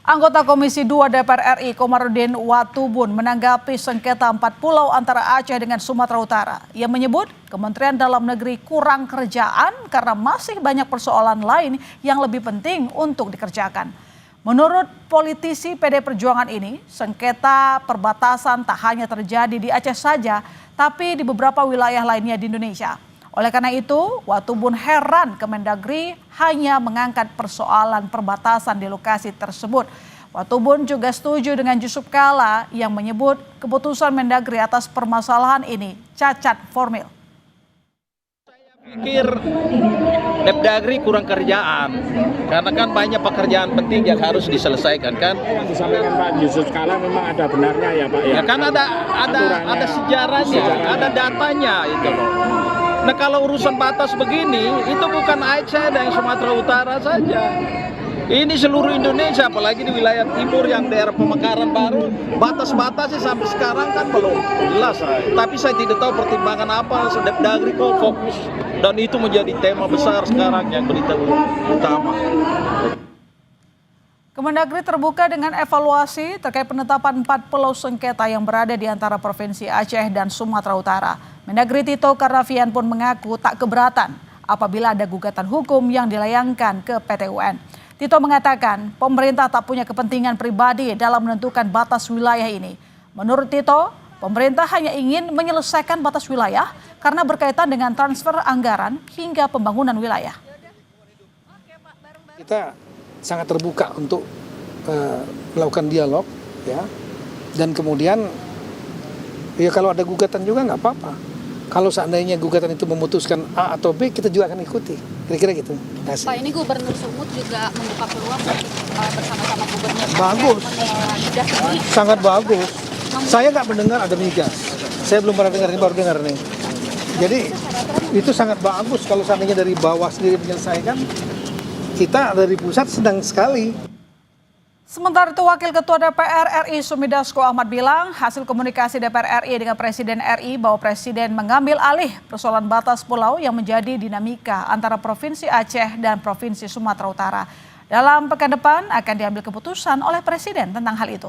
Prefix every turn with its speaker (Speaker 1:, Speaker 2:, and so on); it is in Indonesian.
Speaker 1: Anggota Komisi 2 DPR RI Komarudin Watubun menanggapi sengketa 4 pulau antara Aceh dengan Sumatera Utara. Ia menyebut Kementerian Dalam Negeri kurang kerjaan karena masih banyak persoalan lain yang lebih penting untuk dikerjakan. Menurut politisi PD Perjuangan ini, sengketa perbatasan tak hanya terjadi di Aceh saja, tapi di beberapa wilayah lainnya di Indonesia. Oleh karena itu, Watubun heran Kemendagri hanya mengangkat persoalan perbatasan di lokasi tersebut. Watubun juga setuju dengan Yusuf Kala yang menyebut keputusan Mendagri atas permasalahan ini cacat formil.
Speaker 2: Saya pikir Mendagri kurang kerjaan, karena kan banyak pekerjaan penting yang harus diselesaikan kan.
Speaker 3: Yang disampaikan Pak Yusuf Kala memang ada benarnya ya Pak ya.
Speaker 2: Ya kan ada sejarahnya, ada datanya itu loh. Nah kalau urusan batas begini, itu bukan Aceh dan Sumatera Utara saja. Ini seluruh Indonesia, apalagi di wilayah timur yang daerah pemekaran baru, batas-batasnya sampai sekarang kan belum jelas. Tapi saya tidak tahu pertimbangan apa, Mendagri kok fokus. Dan itu menjadi tema besar sekarang yang berita utama.
Speaker 1: Kemendagri terbuka dengan evaluasi terkait penetapan 4 pulau sengketa yang berada di antara Provinsi Aceh dan Sumatera Utara. Mendagri Tito Karnavian pun mengaku tak keberatan apabila ada gugatan hukum yang dilayangkan ke PT UN. Tito mengatakan pemerintah tak punya kepentingan pribadi dalam menentukan batas wilayah ini. Menurut Tito, pemerintah hanya ingin menyelesaikan batas wilayah karena berkaitan dengan transfer anggaran hingga pembangunan wilayah.
Speaker 4: Kita sangat terbuka untuk melakukan dialog, ya, dan kemudian ya kalau ada gugatan juga nggak apa-apa. Kalau seandainya gugatan itu memutuskan A atau B, kita juga akan ikuti. Kira-kira gitu.
Speaker 5: Pak, ini Gubernur Sumut juga membuka peluang bersama-sama Gubernur.
Speaker 4: Bagus, sangat bagus. Saya nggak mendengar ada migas. Saya belum pernah dengar, ini baru dengar nih. Jadi itu sangat bagus kalau seandainya dari bawah sendiri menyelesaikan. Kita dari pusat sedang sekali.
Speaker 1: Sementara itu Wakil Ketua DPR RI Sumidasko Ahmad bilang hasil komunikasi DPR RI dengan Presiden RI bahwa Presiden mengambil alih persoalan batas pulau yang menjadi dinamika antara Provinsi Aceh dan Provinsi Sumatera Utara. Dalam pekan depan akan diambil keputusan oleh Presiden tentang hal itu.